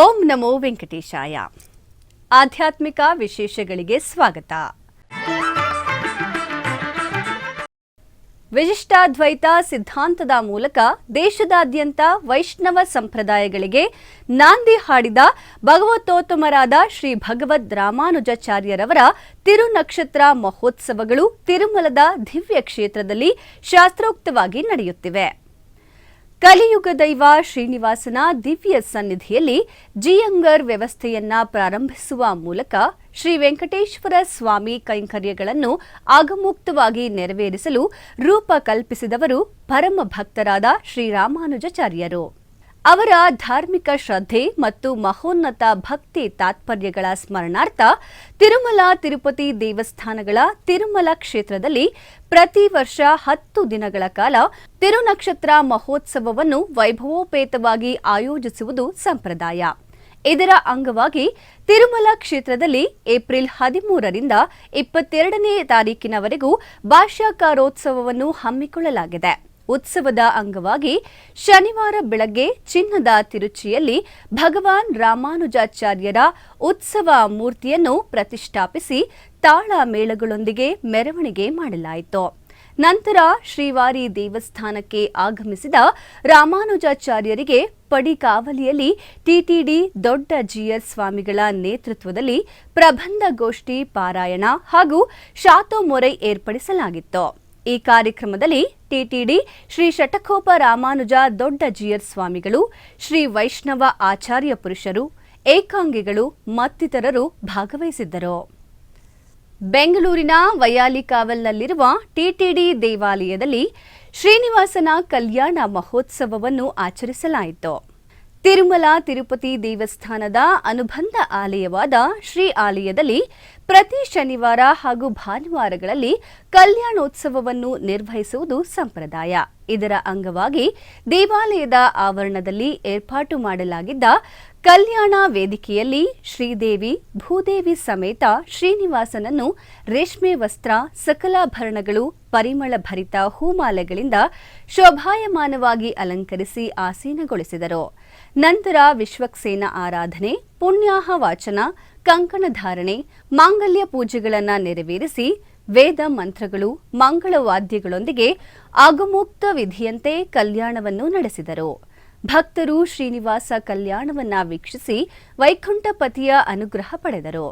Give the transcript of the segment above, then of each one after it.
ಓಂ ನಮೋ ವೆಂಕಟೇಶಾಯ. ಆಧ್ಯಾತ್ಮಿಕ ವಿಶೇಷಗಳಿಗೆ ಸ್ವಾಗತ. ವಿಶಿಷ್ಟಾದ್ವೈತ ಸಿದ್ಧಾಂತದ ಮೂಲಕ ದೇಶದಾದ್ಯಂತ ವೈಷ್ಣವ ಸಂಪ್ರದಾಯಗಳಿಗೆ ನಾಂದಿ ಹಾಡಿದ ಭಗವತೋತ್ತಮರಾದ ಶ್ರೀ ಭಗವದ್ ರಾಮಾನುಜಾಚಾರ್ಯರವರ ತಿರುನಕ್ಷತ್ರ ಮಹೋತ್ಸವಗಳು ತಿರುಮಲದ ದಿವ್ಯ ಕ್ಷೇತ್ರದಲ್ಲಿ ಶಾಸ್ತ್ರೋಕ್ತವಾಗಿ ನಡೆಯುತ್ತಿವೆ. ಕಲಿಯುಗ ದೈವ ಶ್ರೀನಿವಾಸನ ದಿವ್ಯ ಸನ್ನಿಧಿಯಲ್ಲಿ ಜಿಯಂಗರ್ ವ್ಯವಸ್ಥೆಯನ್ನ ಪ್ರಾರಂಭಿಸುವ ಮೂಲಕ ಶ್ರೀ ವೆಂಕಟೇಶ್ವರ ಸ್ವಾಮಿ ಕೈಂಕರ್ಯಗಳನ್ನು ಆಗಮುಕ್ತವಾಗಿ ನೆರವೇರಿಸಲು ರೂಪ ಕಲ್ಪಿಸಿದವರು ಪರಮ ಭಕ್ತರಾದ ಶ್ರೀರಾಮಾನುಜಾಚಾರ್ಯರು. ಅವರ ಧಾರ್ಮಿಕ ಶ್ರದ್ಧೆ ಮತ್ತು ಮಹೋನ್ನತ ಭಕ್ತಿ ತಾತ್ಪರ್ಯಗಳ ಸ್ಮರಣಾರ್ಥ ತಿರುಮಲ ತಿರುಪತಿ ದೇವಸ್ಥಾನಗಳ ತಿರುಮಲ ಕ್ಷೇತ್ರದಲ್ಲಿ ಪ್ರತಿ ವರ್ಷ 10 ದಿನಗಳ ಕಾಲ ತಿರುನಕ್ಷತ್ರ ಮಹೋತ್ಸವವನ್ನು ವೈಭವೋಪೇತವಾಗಿ ಆಯೋಜಿಸುವುದು ಸಂಪ್ರದಾಯ. ಇದರ ಅಂಗವಾಗಿ ತಿರುಮಲ ಕ್ಷೇತ್ರದಲ್ಲಿ ಏಪ್ರಿಲ್ 13ರಿಂದ 22ನೇ ತಾರೀಕಿನವರೆಗೂ ಭಾಷ್ಯಕಾರೋತ್ಸವವನ್ನು ಹಮ್ಮಿಕೊಳ್ಳಲಾಗಿದೆ. ಉತ್ಸವದ ಅಂಗವಾಗಿ ಶನಿವಾರ ಬೆಳಗ್ಗೆ ಚಿನ್ನದ ತಿರುಚಿಯಲ್ಲಿ ಭಗವಾನ್ ರಾಮಾನುಜಾಚಾರ್ಯರ ಉತ್ಸವ ಮೂರ್ತಿಯನ್ನು ಪ್ರತಿಷ್ಠಾಪಿಸಿ ತಾಳ ಮೇಳಗಳೊಂದಿಗೆ ಮೆರವಣಿಗೆ ಮಾಡಲಾಯಿತು. ನಂತರ ಶ್ರೀವಾರಿ ದೇವಸ್ಥಾನಕ್ಕೆ ಆಗಮಿಸಿದ ರಾಮಾನುಜಾಚಾರ್ಯರಿಗೆ ಪಡಿಕಾವಲಿಯಲ್ಲಿ ಟಿಟಿಡಿ ದೊಡ್ಡ ಜಿಯರ್ ಸ್ವಾಮಿಗಳ ನೇತೃತ್ವದಲ್ಲಿ ಪ್ರಬಂಧಗೋಷ್ಠಿ ಪಾರಾಯಣ ಹಾಗೂ ಶಾತೋಮೊರೈ ಏರ್ಪಡಿಸಲಾಗಿತ್ತು. ಈ ಕಾರ್ಯಕ್ರಮದಲ್ಲಿ ಟಿಟಿಡಿ ಶ್ರೀ ಶಠಕೋಪ ರಾಮಾನುಜ ದೊಡ್ಡ ಜಿಯರ್ ಸ್ವಾಮಿಗಳು, ಶ್ರೀ ವೈಷ್ಣವ ಆಚಾರ್ಯ ಪುರುಷರು, ಏಕಾಂಗಿಗಳು ಮತ್ತಿತರರು ಭಾಗವಹಿಸಿದ್ದರು. ಬೆಂಗಳೂರಿನ ವೈಯಾಲಿಕಾವಲ್ನಲ್ಲಿರುವ ಟಿಟಿಡಿ ದೇವಾಲಯದಲ್ಲಿ ಶ್ರೀನಿವಾಸನ ಕಲ್ಯಾಣ ಮಹೋತ್ಸವವನ್ನು ಆಚರಿಸಲಾಯಿತು. ತಿರುಮಲ ತಿರುಪತಿ ದೇವಸ್ಥಾನದ ಅನುಬಂಧ ಆಲಯವಾದ ಶ್ರೀ ಆಲಯದಲ್ಲಿ ಪ್ರತಿ ಶನಿವಾರ ಹಾಗೂ ಭಾನುವಾರಗಳಲ್ಲಿ ಕಲ್ಯಾಣೋತ್ಸವವನ್ನು ನಿರ್ವಹಿಸುವುದು ಸಂಪ್ರದಾಯ. ಇದರ ಅಂಗವಾಗಿ ದೇವಾಲಯದ ಆವರಣದಲ್ಲಿ ಏರ್ಪಾಟು ಮಾಡಲಾಗಿದ್ದ ಕಲ್ಯಾಣ ವೇದಿಕೆಯಲ್ಲಿ ಶ್ರೀದೇವಿ ಭೂದೇವಿ ಸಮೇತ ಶ್ರೀನಿವಾಸನನ್ನು ರೇಷ್ಮೆ ವಸ್ತ್ರ, ಸಕಲಾಭರಣಗಳು, ಪರಿಮಳ ಭರಿತ ಹೂಮಾಲೆಗಳಿಂದ ಶೋಭಾಯಮಾನವಾಗಿ ಅಲಂಕರಿಸಿ ಆಸೀನಗೊಳಿಸಿದರು. ನಂತರ ವಿಶ್ವಕ್ಸೇನ ಆರಾಧನೆ, ಪುಣ್ಯಾಹ ವಾಚನ, ಕಂಕಣ ಧಾರಣೆ, ಮಾಂಗಲ್ಯ ಪೂಜೆಗಳನ್ನು ನೆರವೇರಿಸಿ ವೇದ ಮಂತ್ರಗಳು, ಮಂಗಳವಾದ್ಯಗಳೊಂದಿಗೆ ಆಗಮೋಕ್ತ ವಿಧಿಯಂತೆ ಕಲ್ಯಾಣವನ್ನು ನಡೆಸಿದರು. ಭಕ್ತರು ಶ್ರೀನಿವಾಸ ಕಲ್ಯಾಣವನ್ನ ವೀಕ್ಷಿಸಿ ವೈಕುಂಠಪತಿಯ ಅನುಗ್ರಹ ಪಡೆದರು.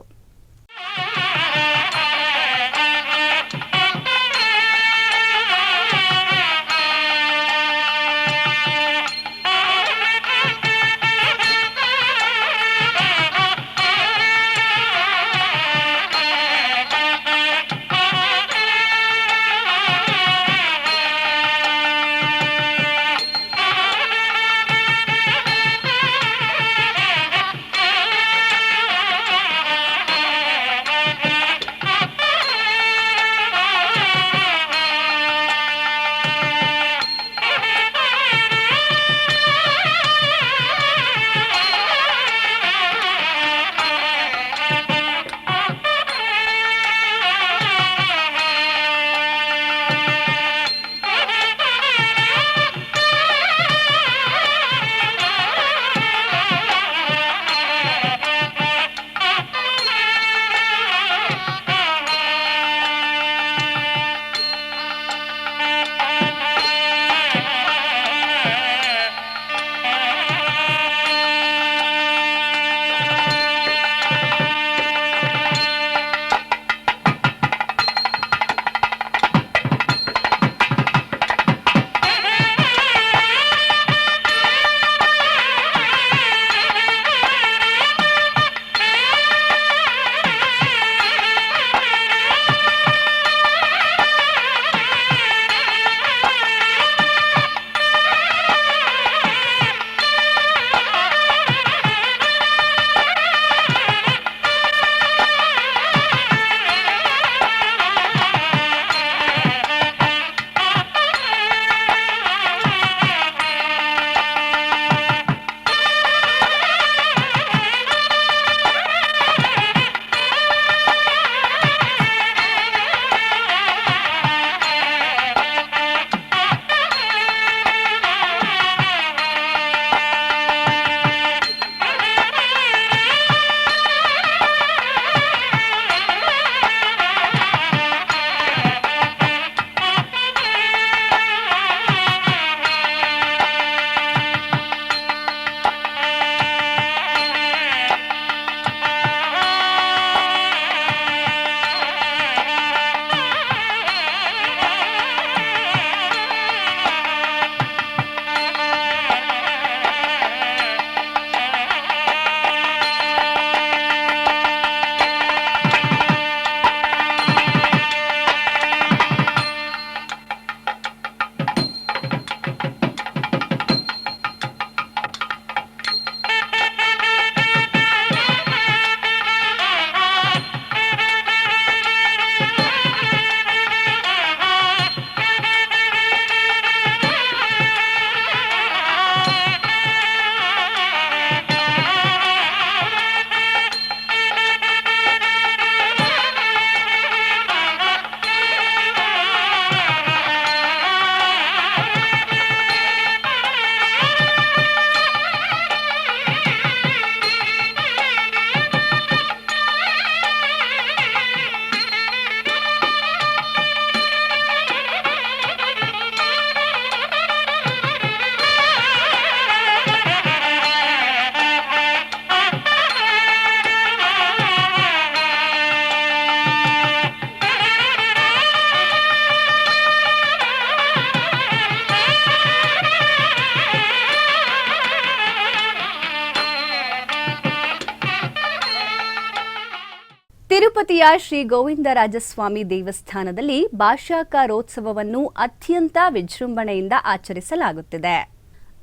ತಿರುಪತಿಯ ಶ್ರೀ ಗೋವಿಂದರಾಜಸ್ವಾಮಿ ದೇವಸ್ಥಾನದಲ್ಲಿ ಭಾಷ್ಯಾಕಾರೋತ್ಸವವನ್ನು ಅತ್ಯಂತ ವಿಜೃಂಭಣೆಯಿಂದ ಆಚರಿಸಲಾಗುತ್ತಿದೆ.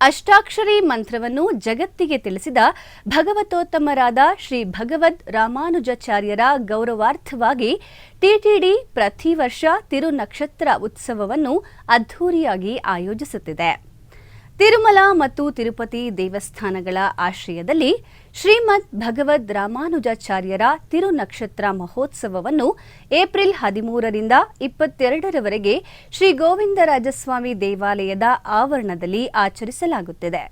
ಅಷ್ಟಾಕ್ಷರಿ ಮಂತ್ರವನ್ನು ಜಗತ್ತಿಗೆ ತಿಳಿಸಿದ ಭಗವತೋತ್ತಮರಾದ ಶ್ರೀ ಭಗವದ್ ರಾಮಾನುಜಾಚಾರ್ಯರ ಗೌರವಾರ್ಥವಾಗಿ ಟಿಟಿಡಿ ಪ್ರತಿ ವರ್ಷ ತಿರುನಕ್ಷತ್ರ ಉತ್ಸವವನ್ನು ಅದ್ಧೂರಿಯಾಗಿ ಆಯೋಜಿಸುತ್ತಿದೆ. ತಿರುಮಲ ಮತ್ತು ತಿರುಪತಿ ದೇವಸ್ಥಾನಗಳ ಆಶ್ರಯದಲ್ಲಿ ಶ್ರೀಮದ್ ಭಗವದ್ ರಾಮಾನುಜಾಚಾರ್ಯರ ತಿರುನಕ್ಷತ್ರ ಮಹೋತ್ಸವವನ್ನು ಏಪ್ರಿಲ್ 13ರಿಂದ 22ರವರೆಗೆ ಶ್ರೀ ಗೋವಿಂದರಾಜಸ್ವಾಮಿ ದೇವಾಲಯದ ಆವರಣದಲ್ಲಿ ಆಚರಿಸಲಾಗುತ್ತಿದೆ.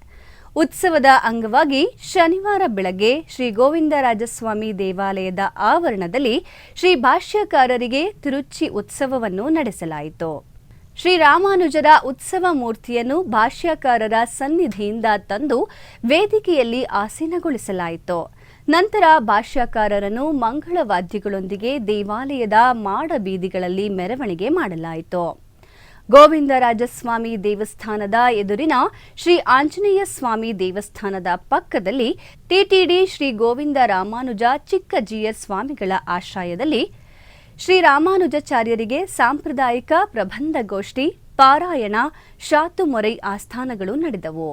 ಉತ್ಸವದ ಅಂಗವಾಗಿ ಶನಿವಾರ ಬೆಳಗ್ಗೆ ಶ್ರೀ ಗೋವಿಂದರಾಜಸ್ವಾಮಿ ದೇವಾಲಯದ ಆವರಣದಲ್ಲಿ ಶ್ರೀ ಭಾಷ್ಯಕಾರರಿಗೆ ತಿರುಚಿ ಉತ್ಸವವನ್ನು ನಡೆಸಲಾಯಿತು. ಶ್ರೀರಾಮಾನುಜರ ಉತ್ಸವ ಮೂರ್ತಿಯನ್ನು ಭಾಷ್ಯಕಾರರ ಸನ್ನಿಧಿಯಿಂದ ತಂದು ವೇದಿಕೆಯಲ್ಲಿ ಆಸೀನಗೊಳಿಸಲಾಯಿತು. ನಂತರ ಭಾಷ್ಯಕಾರರನ್ನು ಮಂಗಳವಾದ್ಯಗಳೊಂದಿಗೆ ದೇವಾಲಯದ ಮಾಡ ಬೀದಿಗಳಲ್ಲಿ ಮೆರವಣಿಗೆ ಮಾಡಲಾಯಿತು. ಗೋವಿಂದರಾಜಸ್ವಾಮಿ ದೇವಸ್ಥಾನದ ಎದುರಿನ ಶ್ರೀ ಆಂಜನೇಯ ಸ್ವಾಮಿ ದೇವಸ್ಥಾನದ ಪಕ್ಕದಲ್ಲಿ ಟಿಟಿಡಿ ಶ್ರೀ ಗೋವಿಂದ ರಾಮಾನುಜ ಚಿಕ್ಕಜೀಯರ್ ಸ್ವಾಮಿಗಳ ಆಶ್ರಯದಲ್ಲಿ ಶ್ರೀರಾಮಾನುಜಾಚಾರ್ಯರಿಗೆ ಸಾಂಪ್ರದಾಯಿಕ ಪ್ರಬಂಧಗೋಷ್ಠಿ, ಪಾರಾಯಣ, ಶಾತುಮೊರೈ ಆಸ್ಥಾನಗಳು ನಡೆದವು.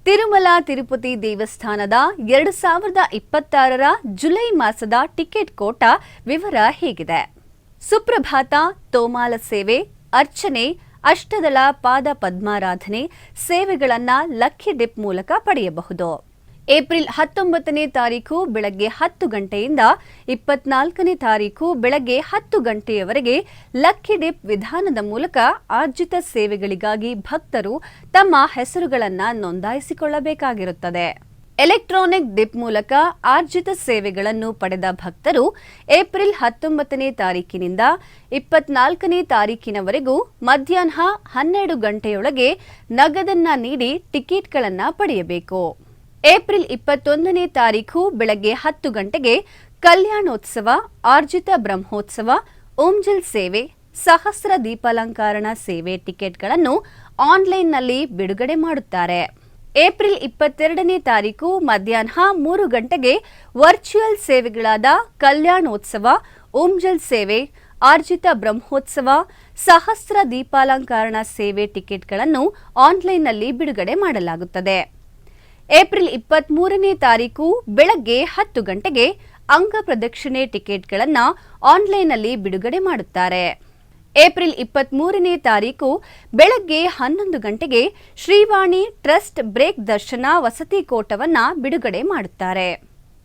ತಿರುಮಲ ತಿರುಪತಿ ದೇವಸ್ಥಾನದ 2026ರ ಜುಲೈ ಮಾಸದ ಟಿಕೆಟ್ ಕೋಟಾ ವಿವರ ಹೀಗಿದೆ. ಸುಪ್ರಭಾತ, ತೋಮಾಲ ಸೇವೆ, ಅರ್ಚನೆ, ಅಷ್ಟದಳ ಪಾದ ಪದ್ಮಾರಾಧನೆ ಸೇವೆಗಳನ್ನು ಲಕ್ಕಿ ಡಿಪ್ ಮೂಲಕ ಪಡೆಯಬಹುದು. ಏಪ್ರಿಲ್ 19ನೇ ತಾರೀಕು ಬೆಳಗ್ಗೆ 10 ಗಂಟೆಯಿಂದ 24ನೇ ತಾರೀಕು ಬೆಳಗ್ಗೆ 10 ಗಂಟೆಯವರೆಗೆ ಲಕ್ಕಿ ಡಿಪ್ ವಿಧಾನದ ಮೂಲಕ ಆರ್ಜಿತ ಸೇವೆಗಳಿಗಾಗಿ ಭಕ್ತರು ತಮ್ಮ ಹೆಸರುಗಳನ್ನು ನೋಂದಾಯಿಸಿಕೊಳ್ಳಬೇಕಾಗಿರುತ್ತದೆ. ಎಲೆಕ್ಟ್ರಾನಿಕ್ ಡಿಪ್ ಮೂಲಕ ಆರ್ಜಿತ ಸೇವೆಗಳನ್ನು ಪಡೆದ ಭಕ್ತರು ಏಪ್ರಿಲ್ 19ನೇ ತಾರೀಕಿನಿಂದ 24ನೇ ತಾರೀಕಿನವರೆಗೂ ಮಧ್ಯಾಹ್ನ 12 ಗಂಟೆಯೊಳಗೆ ನಗದನ್ನ ನೀಡಿ ಟಿಕೆಟ್ಗಳನ್ನು ಪಡೆಯಬೇಕು. ಏಪ್ರಿಲ್ 21ನೇ ತಾರೀಕು ಬೆಳಗ್ಗೆ 10 ಗಂಟೆಗೆ ಕಲ್ಯಾಣೋತ್ಸವ, ಆರ್ಜಿತ ಬ್ರಹ್ಮೋತ್ಸವ, ಓಂಜಲ್ ಸೇವೆ, ಸಹಸ್ರ ದೀಪಾಲಂಕಾರಣ ಸೇವೆ ಟಿಕೆಟ್ಗಳನ್ನು ಆನ್ಲೈನ್ನಲ್ಲಿ ಬಿಡುಗಡೆ ಮಾಡುತ್ತಾರೆ. ಏಪ್ರಿಲ್ 22ನೇ ತಾರೀಕು ಮಧ್ಯಾಹ್ನ 3 ಗಂಟೆಗೆ ವರ್ಚುವಲ್ ಸೇವೆಗಳಾದ ಕಲ್ಯಾಣೋತ್ಸವ, ಓಂಜಲ್ ಸೇವೆ, ಆರ್ಜಿತ ಬ್ರಹ್ಮೋತ್ಸವ, ಸಹಸ್ರ ದೀಪಾಲಂಕಾರಣ ಸೇವೆ ಟಿಕೆಟ್ಗಳನ್ನು ಆನ್ಲೈನ್ನಲ್ಲಿ ಬಿಡುಗಡೆ ಮಾಡಲಾಗುತ್ತದೆ. ಏಪ್ರಿಲ್ 23ನೇ ತಾರೀಕು ಬೆಳಗ್ಗೆ 10 ಗಂಟೆಗೆ ಅಂಗ ಪ್ರದಕ್ಷಿಣೆ ಟಿಕೆಟ್ಗಳನ್ನು ಆನ್ಲೈನ್ನಲ್ಲಿ ಬಿಡುಗಡೆ ಮಾಡುತ್ತಾರೆ. ಏಪ್ರಿಲ್ 23ನೇ ತಾರೀಕು ಬೆಳಗ್ಗೆ 11 ಗಂಟೆಗೆ ಶ್ರೀವಾಣಿ ಟ್ರಸ್ಟ್ ಬ್ರೇಕ್ ದರ್ಶನ ವಸತಿ ಕೋಟವನ್ನು ಬಿಡುಗಡೆ ಮಾಡುತ್ತಾರೆ.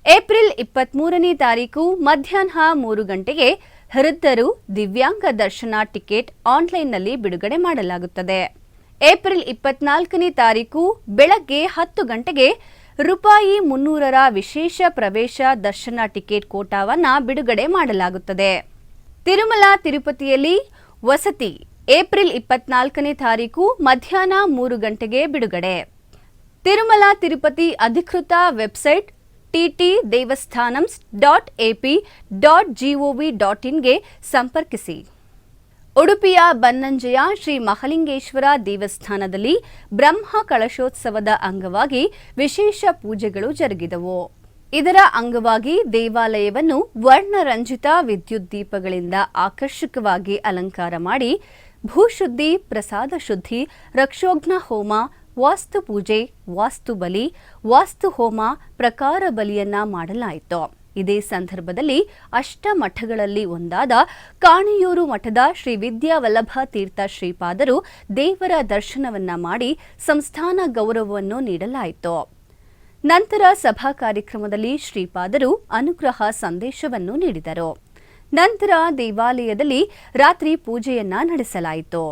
ಏಪ್ರಿಲ್ 23ನೇ ತಾರೀಕು ಮಧ್ಯಾಹ್ನ 3 ಗಂಟೆಗೆ ವೃದ್ಧರು ದಿವ್ಯಾಂಗ ದರ್ಶನ ಟಿಕೆಟ್ ಆನ್ಲೈನ್ನಲ್ಲಿ ಬಿಡುಗಡೆ ಮಾಡಲಾಗುತ್ತದೆ. ಏಪ್ರಿಲ್ 24ನೇ ತಾರೀಕು ಬೆಳಗ್ಗೆ 10 ಗಂಟೆಗೆ ರೂಪಾಯಿ 300ರ ವಿಶೇಷ ಪ್ರವೇಶ ದರ್ಶನ ಟಿಕೆಟ್ ಕೋಟಾವನ್ನು ಬಿಡುಗಡೆ ಮಾಡಲಾಗುತ್ತದೆ. ತಿರುಮಲ ತಿರುಪತಿಯಲ್ಲಿ ವಸತಿ ಏಪ್ರಿಲ್ 24ನೇ ತಾರೀಕು ಮಧ್ಯಾಹ್ನ 3 ಗಂಟೆಗೆ ಬಿಡುಗಡೆ. ತಿರುಮಲ ತಿರುಪತಿ ಅಧಿಕೃತ ವೆಬ್ಸೈಟ್ ttdevastanams.ap.gov.in ಸಂಪರ್ಕಿಸಿ. ಉಡುಪಿಯ ಬನ್ನಂಜೆಯ ಶ್ರೀ ಮಹಲಿಂಗೇಶ್ವರ ದೇವಸ್ಥಾನದಲ್ಲಿ ಬ್ರಹ್ಮ ಕಳಶೋತ್ಸವದ ಅಂಗವಾಗಿ ವಿಶೇಷ ಪೂಜೆಗಳು ಜರುಗಿದವು. ಇದರ ಅಂಗವಾಗಿ ದೇವಾಲಯವನ್ನು ವರ್ಣರಂಜಿತ ವಿದ್ಯುತ್ ದೀಪಗಳಿಂದ ಆಕರ್ಷಕವಾಗಿ ಅಲಂಕಾರ ಮಾಡಿ ಭೂಶುದ್ಧಿ, ಪ್ರಸಾದ ಶುದ್ಧಿ, ರಕ್ಷೋಘ್ನ ಹೋಮ, ವಾಸ್ತು ಪೂಜೆ, ವಾಸ್ತು ಬಲಿ, ವಾಸ್ತು ಹೋಮ, ಪ್ರಕಾರ ಬಲಿಯನ್ನ ಮಾಡಲಾಯಿತು. ಇದೇ ಸಂದರ್ಭದಲ್ಲಿ ಅಷ್ಟಮಠಗಳಲ್ಲಿ ಒಂದಾದ ಕಾಣಿಯೂರು ಮಠದ ಶ್ರೀ ವಿದ್ಯಾವಲ್ಲಭ ತೀರ್ಥ ಶ್ರೀಪಾದರು ದೇವರ ದರ್ಶನವನ್ನ ಮಾಡಿ ಸಂಸ್ಥಾನ ಗೌರವವನ್ನು ನೀಡಲಾಯಿತು. ನಂತರ ಸಭಾ ಕಾರ್ಯಕ್ರಮದಲ್ಲಿ ಶ್ರೀಪಾದರು ಅನುಗ್ರಹ ಸಂದೇಶವನ್ನು ನೀಡಿದರು. ನಂತರ ದೇವಾಲಯದಲ್ಲಿ ರಾತ್ರಿ ಪೂಜೆಯನ್ನ ನಡೆಸಲಾಯಿತು.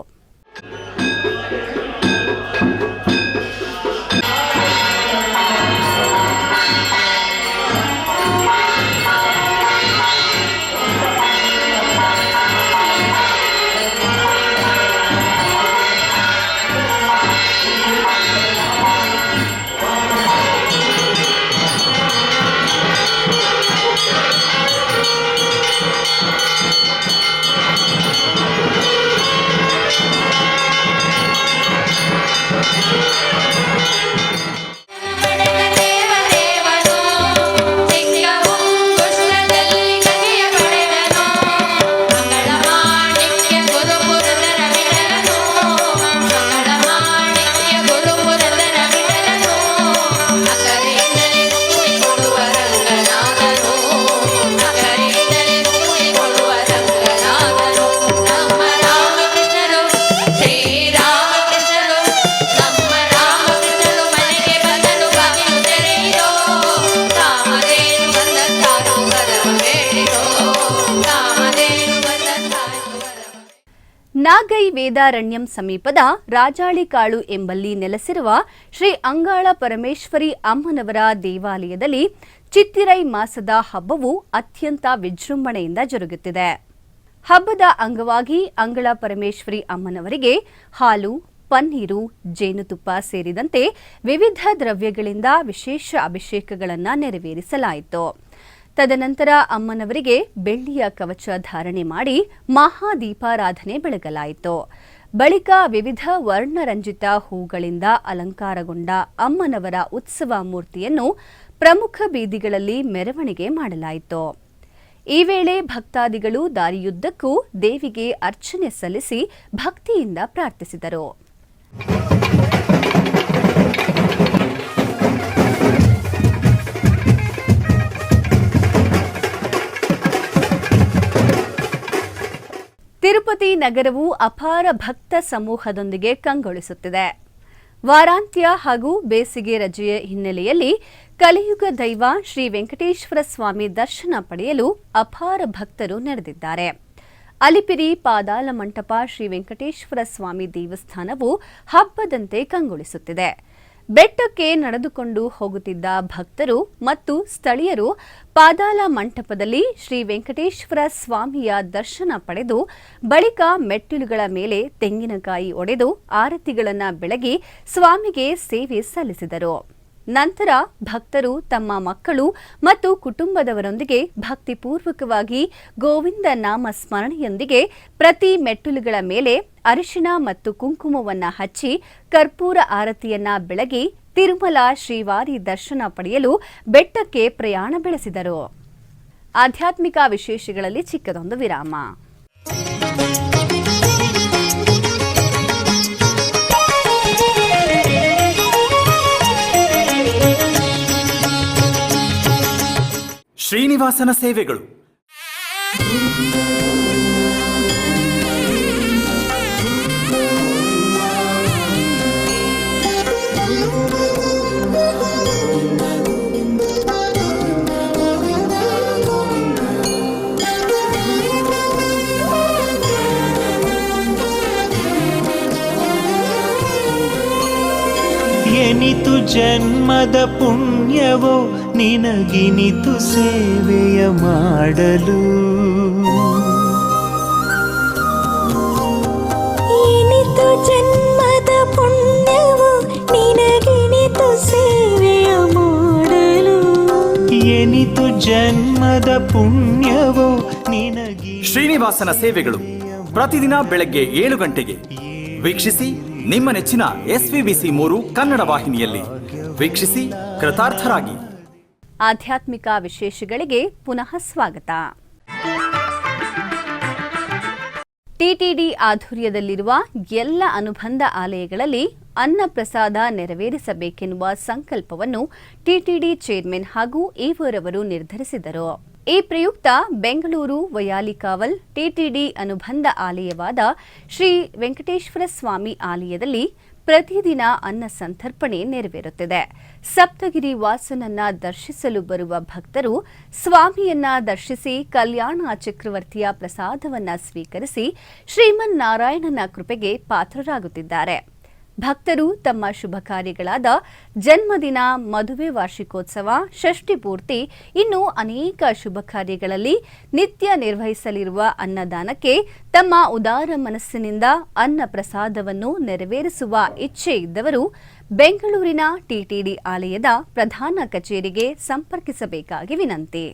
ನಾಗೈ ವೇದಾರಣ್ಯಂ ಸಮೀಪದ ರಾಜಾಳಿಕಾಳು ಎಂಬಲ್ಲಿ ನೆಲೆಸಿರುವ ಶ್ರೀ ಅಂಗಾಳ ಪರಮೇಶ್ವರಿ ಅಮ್ಮನವರ ದೇವಾಲಯದಲ್ಲಿ ಚಿತ್ತಿರೈ ಮಾಸದ ಹಬ್ಬವು ಅತ್ಯಂತ ವಿಜೃಂಭಣೆಯಿಂದ ಜರುಗುತ್ತಿದೆ. ಹಬ್ಬದ ಅಂಗವಾಗಿ ಅಂಗಳ ಪರಮೇಶ್ವರಿ ಅಮ್ಮನವರಿಗೆ ಹಾಲು, ಪನ್ನೀರು, ಜೇನುತುಪ್ಪ ಸೇರಿದಂತೆ ವಿವಿಧ ದ್ರವ್ಯಗಳಿಂದ ವಿಶೇಷ ಅಭಿಷೇಕಗಳನ್ನು ನೆರವೇರಿಸಲಾಯಿತು. ತದನಂತರ ಅಮ್ಮನವರಿಗೆ ಬೆಳ್ಳಿಯ ಕವಚ ಧಾರಣೆ ಮಾಡಿ ಮಹಾದೀಪಾರಾಧನೆ ಬೆಳಗಲಾಯಿತು. ಬಳಿಕ ವಿವಿಧ ವರ್ಣರಂಜಿತ ಹೂಗಳಿಂದ ಅಲಂಕಾರಗೊಂಡ ಅಮ್ಮನವರ ಉತ್ಸವ ಮೂರ್ತಿಯನ್ನು ಪ್ರಮುಖ ಬೀದಿಗಳಲ್ಲಿ ಮೆರವಣಿಗೆ ಮಾಡಲಾಯಿತು. ಈ ವೇಳೆ ಭಕ್ತಾದಿಗಳು ದಾರಿಯುದ್ದಕ್ಕೂ ದೇವಿಗೆ ಅರ್ಚನೆ ಸಲ್ಲಿಸಿ ಭಕ್ತಿಯಿಂದ ಪ್ರಾರ್ಥಿಸಿದರು. ತಿರುಪತಿ ನಗರವು ಅಪಾರ ಭಕ್ತ ಸಮೂಹದೊಂದಿಗೆ ಕಂಗೊಳಿಸುತ್ತಿದೆ. ವಾರಾಂತ್ಯ ಹಾಗೂ ಬೇಸಿಗೆ ರಜೆಯ ಹಿನ್ನೆಲೆಯಲ್ಲಿ ಕಲಿಯುಗ ದೈವ ಶ್ರೀ ವೆಂಕಟೇಶ್ವರ ಸ್ವಾಮಿ ದರ್ಶನ ಪಡೆಯಲು ಅಪಾರ ಭಕ್ತರು ನೆರೆದಿದ್ದಾರೆ. ಅಲಿಪಿರಿ ಪಾದಾಲ ಮಂಟಪ ಶ್ರೀ ವೆಂಕಟೇಶ್ವರ ಸ್ವಾಮಿ ದೇವಸ್ಥಾನವು ಹಬ್ಬದಂತೆ ಕಂಗೊಳಿಸುತ್ತಿದೆ. ಬೆಟ್ಟಕ್ಕೆ ನಡೆದುಕೊಂಡು ಹೋಗುತ್ತಿದ್ದ ಭಕ್ತರು ಮತ್ತು ಸ್ಥಳೀಯರು ಪಾದಾಲ ಮಂಟಪದಲ್ಲಿ ಶ್ರೀ ವೆಂಕಟೇಶ್ವರ ಸ್ವಾಮಿಯ ದರ್ಶನ ಪಡೆದು ಬಳಿಕ ಮೆಟ್ಟಿಲುಗಳ ಮೇಲೆ ತೆಂಗಿನಕಾಯಿ ಒಡೆದು ಆರತಿಗಳನ್ನು ಬೆಳಗಿ ಸ್ವಾಮಿಗೆ ಸೇವೆ ಸಲ್ಲಿಸಿದರು. ನಂತರ ಭಕ್ತರು ತಮ್ಮ ಮಕ್ಕಳು ಮತ್ತು ಕುಟುಂಬದವರೊಂದಿಗೆ ಭಕ್ತಿಪೂರ್ವಕವಾಗಿ ಗೋವಿಂದ ನಾಮ ಸ್ಮರಣೆಯೊಂದಿಗೆ ಪ್ರತಿ ಮೆಟ್ಟಿಲುಗಳ ಮೇಲೆ ಅರಿಶಿಣ ಮತ್ತು ಕುಂಕುಮವನ್ನು ಹಚ್ಚಿ ಕರ್ಪೂರ ಆರತಿಯನ್ನ ಬೆಳಗಿ ತಿರುಮಲ ಶ್ರೀವಾರಿ ದರ್ಶನ ಪಡೆಯಲು ಬೆಟ್ಟಕ್ಕೆ ಪ್ರಯಾಣ ಬೆಳೆಸಿದರು. ಆಧ್ಯಾತ್ಮಿಕ ವಿಶೇಷಗಳಲ್ಲಿ ಚಿಕ್ಕದೊಂದು ವಿರಾಮ. ಶ್ರೀನಿವಾಸನ ಸೇವೆಗಳು. ಎನಿತು ಜನ್ಮದ ಪುಣ್ಯವೋ ನಿನಗಿನಿತು ಸೇವೆಯ ಮಾಡಲು. ಎನಿತು ಜನ್ಮದ ಪುಣ್ಯವೋ ನಿನಗಿನಿತು ಸೇವೆಯ ಮಾಡಲು. ಎನಿತು ಜನ್ಮದ ಪುಣ್ಯವೋ ನಿನಗಿ. ಶ್ರೀನಿವಾಸನ ಸೇವೆಗಳು ಪ್ರತಿದಿನ ಬೆಳಗ್ಗೆ 7 ಗಂಟೆಗೆ ವೀಕ್ಷಿಸಿ. ನಿಮ್ಮ ನೆಚ್ಚಿನ SVBC3 ಕನ್ನಡ ವಾಹಿನಿಯಲ್ಲಿ ವೀಕ್ಷಿಸಿ, ಕೃತಾರ್ಥರಾಗಿ. ಆಧ್ಯಾತ್ಮಿಕ ವಿಶೇಷಗಳಿಗೆ ಪುನಃ ಸ್ವಾಗತ. ಟಿಟಿಡಿ ಆಧ್ವರ್ಯದಲ್ಲಿರುವ ಎಲ್ಲ ಅನುಬಂಧ ಆಲಯಗಳಲ್ಲಿ ಅನ್ನ ಪ್ರಸಾದ ನೆರವೇರಿಸಬೇಕೆನ್ನುವ ಸಂಕಲ್ಪವನ್ನು ಟಿಟಿಡಿ ಚೇರ್ಮನ್ ಹಾಗೂ ಈವೋರವರು ನಿರ್ಧರಿಸಿದರು. ಈ ಪ್ರಯುಕ್ತ ಬೆಂಗಳೂರು ವಯಾಲಿಕಾವಲ್ ಟಿಟಿಡಿ ಅನುಬಂಧ ಆಲಯವಾದ ಶ್ರೀ ವೆಂಕಟೇಶ್ವರ ಸ್ವಾಮಿ ಆಲಯದಲ್ಲಿ ಪ್ರತಿದಿನ ಅನ್ನ ಸಂತರ್ಪಣೆ ನೆರವೇರುತ್ತಿದೆ. ಸಪ್ತಗಿರಿ ವಾಸನನ್ನ ದರ್ಶಿಸಲು ಬರುವ ಭಕ್ತರು ಸ್ವಾಮಿಯನ್ನ ದರ್ಶಿಸಿ ಕಲ್ಯಾಣ ಚಕ್ರವರ್ತಿಯ ಪ್ರಸಾದವನ್ನ ಸ್ವೀಕರಿಸಿ ಶ್ರೀಮನ್ನಾರಾಯಣನ ಕೃಪೆಗೆ ಪಾತ್ರರಾಗುತ್ತಿದ್ದಾರೆ. ಭಕ್ತರು ತಮ್ಮ ಶುಭ ಕಾರ್ಯಗಳಾದ ಜನ್ಮದಿನ, ಮದುವೆ ವಾರ್ಷಿಕೋತ್ಸವ, ಷಷ್ಠಿ ಪೂರ್ತಿ, ಇನ್ನು ಅನೇಕ ಶುಭ ಕಾರ್ಯಗಳಲ್ಲಿ ನಿತ್ಯ ನಿರ್ವಹಿಸಲಿರುವ ಅನ್ನದಾನಕ್ಕೆ ತಮ್ಮ ಉದಾರ ಮನಸ್ಸಿನಿಂದ ಅನ್ನ ಪ್ರಸಾದವನ್ನು ನೆರವೇರಿಸುವ ಇಚ್ಛೆ ಇದ್ದವರು ಬೆಂಗಳೂರಿನ ಟಿಟಿಡಿ ಆಲಯದ ಪ್ರಧಾನ ಕಚೇರಿಗೆ ಸಂಪರ್ಕಿಸಬೇಕಾಗಿ ವಿನಂತಿ.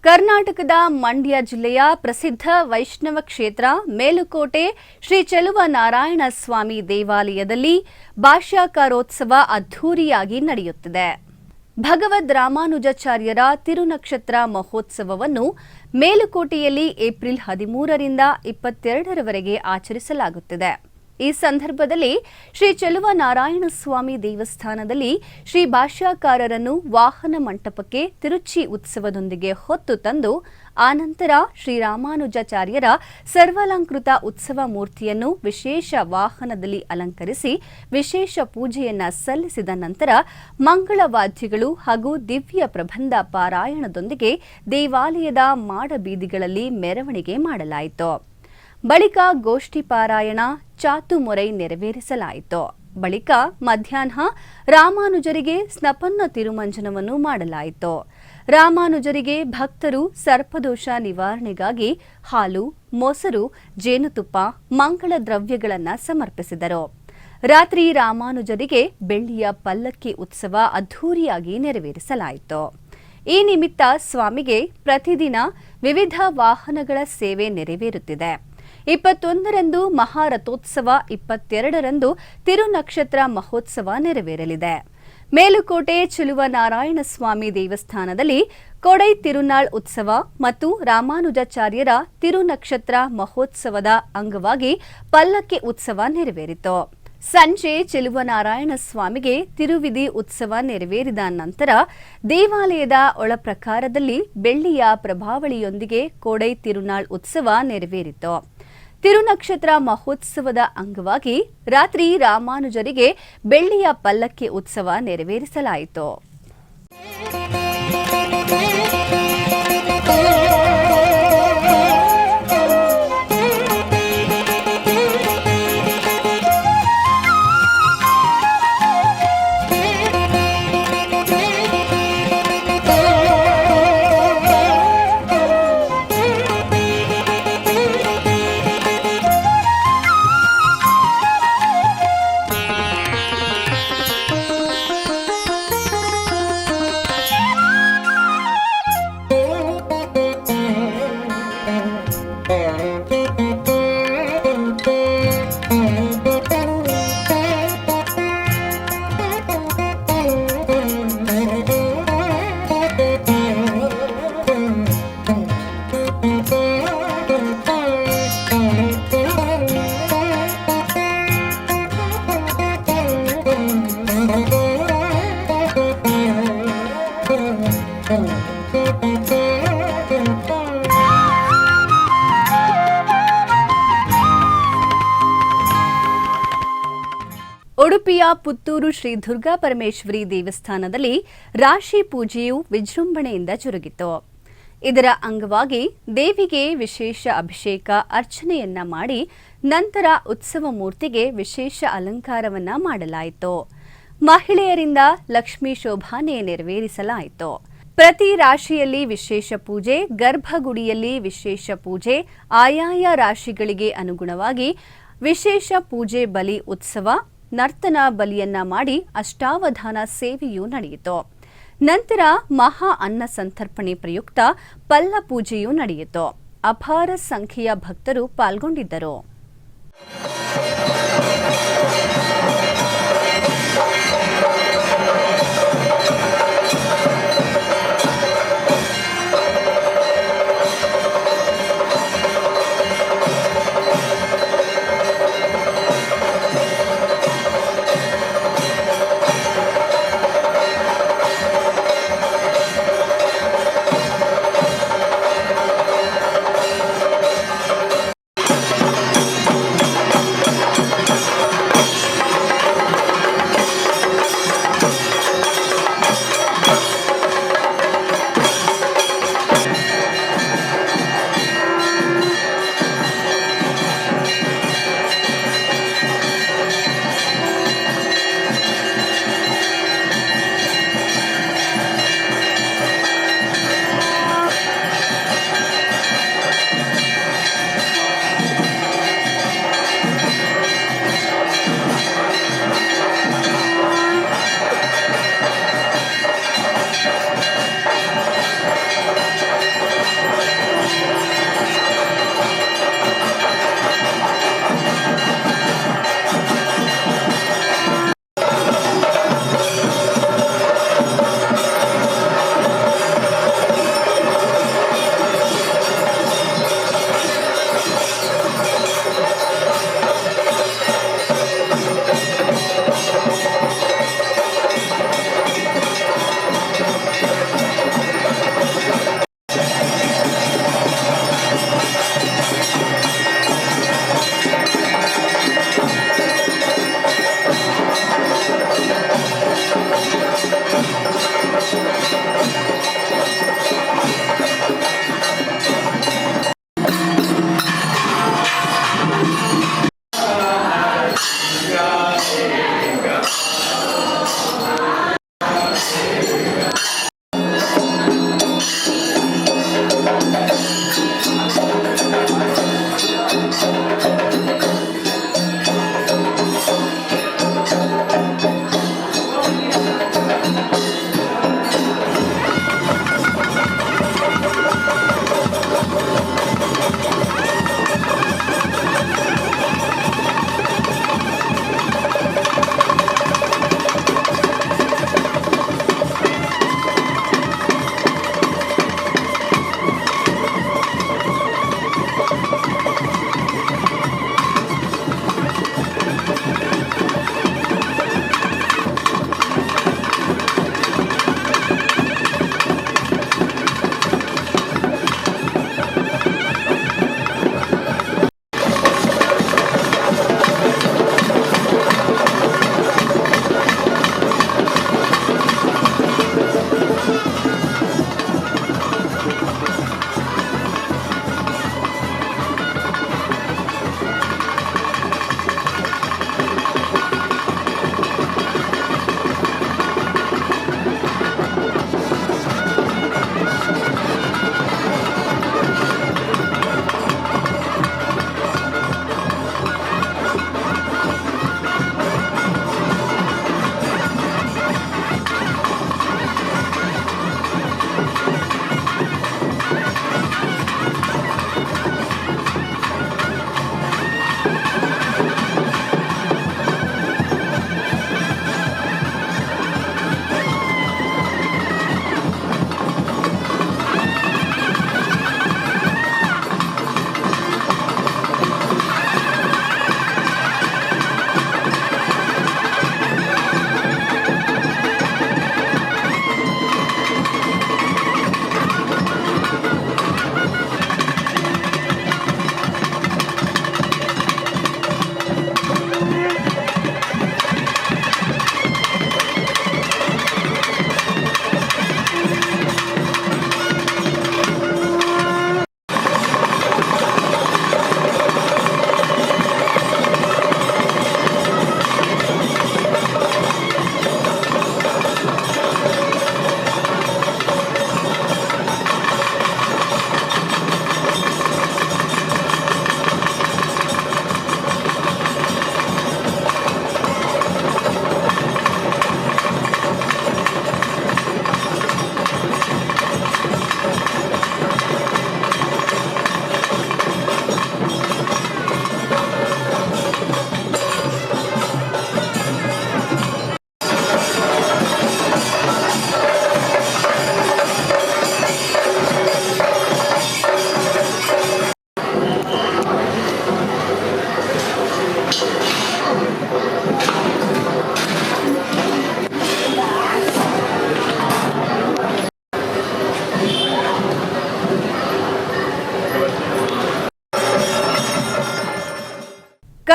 ಕರ್ನಾಟಕದ ಮಂಡ್ಯ ಜಿಲ್ಲೆಯ ಪ್ರಸಿದ್ಧ ವೈಷ್ಣವ ಕ್ಷೇತ್ರ ಮೇಲುಕೋಟೆ ಶ್ರೀ ಚೆಲುವ ನಾರಾಯಣ ಸ್ವಾಮಿ ದೇವಾಲಯದಲ್ಲಿ ಭಾಷ್ಯಕಾರೋತ್ಸವ ಅದ್ಧೂರಿಯಾಗಿ ನಡೆಯುತ್ತಿದೆ. ಭಗವದ್ ರಾಮಾನುಜಾಚಾರ್ಯರ ತಿರುನಕ್ಷತ್ರ ಮಹೋತ್ಸವವನ್ನು ಮೇಲುಕೋಟೆಯಲ್ಲಿ ಏಪ್ರಿಲ್ 13ರಿಂದ 22ರವರೆಗೆ ಆಚರಿಸಲಾಗುತ್ತಿದೆ. ಈ ಸಂದರ್ಭದಲ್ಲಿ ಶ್ರೀ ಚೆಲುವ ನಾರಾಯಣ ಸ್ವಾಮಿ ದೇವಸ್ಥಾನದಲ್ಲಿ ಶ್ರೀ ಭಾಷ್ಯಕಾರರನ್ನು ವಾಹನ ಮಂಟಪಕ್ಕೆ ತಿರುಚಿ ಉತ್ಸವದೊಂದಿಗೆ ಹೊತ್ತು ತಂದು ಆನಂತರ ಶ್ರೀರಾಮಾನುಜಾಚಾರ್ಯರ ಸರ್ವಾಲಂಕೃತ ಉತ್ಸವ ಮೂರ್ತಿಯನ್ನು ವಿಶೇಷ ವಾಹನದಲ್ಲಿ ಅಲಂಕರಿಸಿ ವಿಶೇಷ ಪೂಜೆಯನ್ನ ಸಲ್ಲಿಸಿದ ನಂತರ ಮಂಗಳವಾದ್ಯಗಳು ಹಾಗೂ ದಿವ್ಯ ಪ್ರಬಂಧ ಪಾರಾಯಣದೊಂದಿಗೆ ದೇವಾಲಯದ ಮಾಡಬೀದಿಗಳಲ್ಲಿ ಮೆರವಣಿಗೆ ಮಾಡಲಾಯಿತು. ಬಳಿಕ ಗೋಷ್ಠಿ ಪಾರಾಯಣ ಚಾತುಮೊರೈ ನೆರವೇರಿಸಲಾಯಿತು. ಬಳಿಕ ಮಧ್ಯಾಹ್ನ ರಾಮಾನುಜರಿಗೆ ಸ್ನಪನ್ನ ತಿರುಮಂಜನವನ್ನು ಮಾಡಲಾಯಿತು. ರಾಮಾನುಜರಿಗೆ ಭಕ್ತರು ಸರ್ಪದೋಷ ನಿವಾರಣೆಗಾಗಿ ಹಾಲು, ಮೊಸರು, ಜೇನುತುಪ್ಪ, ಮಂಗಳ ದ್ರವ್ಯಗಳನ್ನು ಸಮರ್ಪಿಸಿದರು. ರಾತ್ರಿ ರಾಮಾನುಜರಿಗೆ ಬೆಳ್ಳಿಯ ಪಲ್ಲಕ್ಕಿ ಉತ್ಸವ ಅದ್ಧೂರಿಯಾಗಿ ನೆರವೇರಿಸಲಾಯಿತು. ಈ ನಿಮಿತ್ತ ಸ್ವಾಮಿಗೆ ಪ್ರತಿದಿನ ವಿವಿಧ ವಾಹನಗಳ ಸೇವೆ ನೆರವೇರುತ್ತಿದೆ. 21ರಂದು ಮಹಾರಥೋತ್ಸವ, 22ರಂದು ತಿರುನಕ್ಷತ್ರ ಮಹೋತ್ಸವ ನೆರವೇರಲಿದೆ. ಮೇಲುಕೋಟೆ ಚೆಲುವ ನಾರಾಯಣ ಸ್ವಾಮಿ ದೇವಸ್ಥಾನದಲ್ಲಿ ಕೊಡೈ ತಿರುನಾಳ್ ಉತ್ಸವ ಮತ್ತು ರಾಮಾನುಜಾಚಾರ್ಯರ ತಿರುನಕ್ಷತ್ರ ಮಹೋತ್ಸವದ ಅಂಗವಾಗಿ ಪಲ್ಲಕ್ಕಿ ಉತ್ಸವ ನೆರವೇರಿತು. ಸಂಜೆ ಚೆಲುವ ನಾರಾಯಣ ಸ್ವಾಮಿಗೆ ತಿರುವಿಧಿ ಉತ್ಸವ ನೆರವೇರಿದ ನಂತರ ದೇವಾಲಯದ ಒಳಪ್ರಕಾರದಲ್ಲಿ ಬೆಳ್ಳಿಯ ಪ್ರಭಾವಳಿಯೊಂದಿಗೆ ಕೊಡೈ ತಿರುನಾಳ್ ಉತ್ಸವ ನೆರವೇರಿತು. ತಿರುನಕ್ಷತ್ರ ಮಹೋತ್ಸವದ ಅಂಗವಾಗಿ ರಾತ್ರಿ ರಾಮಾನುಜರಿಗೆ ಬೆಳ್ಳಿಯ ಪಲ್ಲಕ್ಕಿ ಉತ್ಸವ ನೆರವೇರಿಸಲಾಯಿತು. ಉಡುಪಿಯ ಪುತ್ತೂರು ಶ್ರೀ ದುರ್ಗಾ ಪರಮೇಶ್ವರಿ ದೇವಸ್ಥಾನದಲ್ಲಿ ರಾಶಿ ಪೂಜೆಯು ವಿಜೃಂಭಣೆಯಿಂದ ಜರುಗಿತು. ಇದರ ಅಂಗವಾಗಿ ದೇವಿಗೆ ವಿಶೇಷ ಅಭಿಷೇಕ ಅರ್ಚನೆಯನ್ನ ಮಾಡಿ ನಂತರ ಉತ್ಸವ ಮೂರ್ತಿಗೆ ವಿಶೇಷ ಅಲಂಕಾರವನ್ನ ಮಾಡಲಾಯಿತು. ಮಹಿಳೆಯರಿಂದ ಲಕ್ಷ್ಮೀ ಶೋಭಾನೆ ನೆರವೇರಿಸಲಾಯಿತು. ಪ್ರತಿ ರಾಶಿಯಲ್ಲಿ ವಿಶೇಷ ಪೂಜೆ, ಗರ್ಭಗುಡಿಯಲ್ಲಿ ವಿಶೇಷ ಪೂಜೆ, ಆಯಾಯ ರಾಶಿಗಳಿಗೆ ಅನುಗುಣವಾಗಿ ವಿಶೇಷ ಪೂಜೆ, ಬಲಿ ಉತ್ಸವ, ನರ್ತನ ಬಲಿಯನ್ನ ಮಾಡಿ ಅಷ್ಟಾವಧಾನ ಸೇವೆಯೂ ನಡೆಯಿತು. ನಂತರ ಮಹಾ ಅನ್ನ ಸಂತರ್ಪಣೆ ಪ್ರಯುಕ್ತ ಪಲ್ಲ ಪೂಜೆಯೂ ನಡೆಯಿತು. ಅಪಾರ ಸಂಖ್ಯೆಯ ಭಕ್ತರು ಪಾಲ್ಗೊಂಡಿದ್ದರು.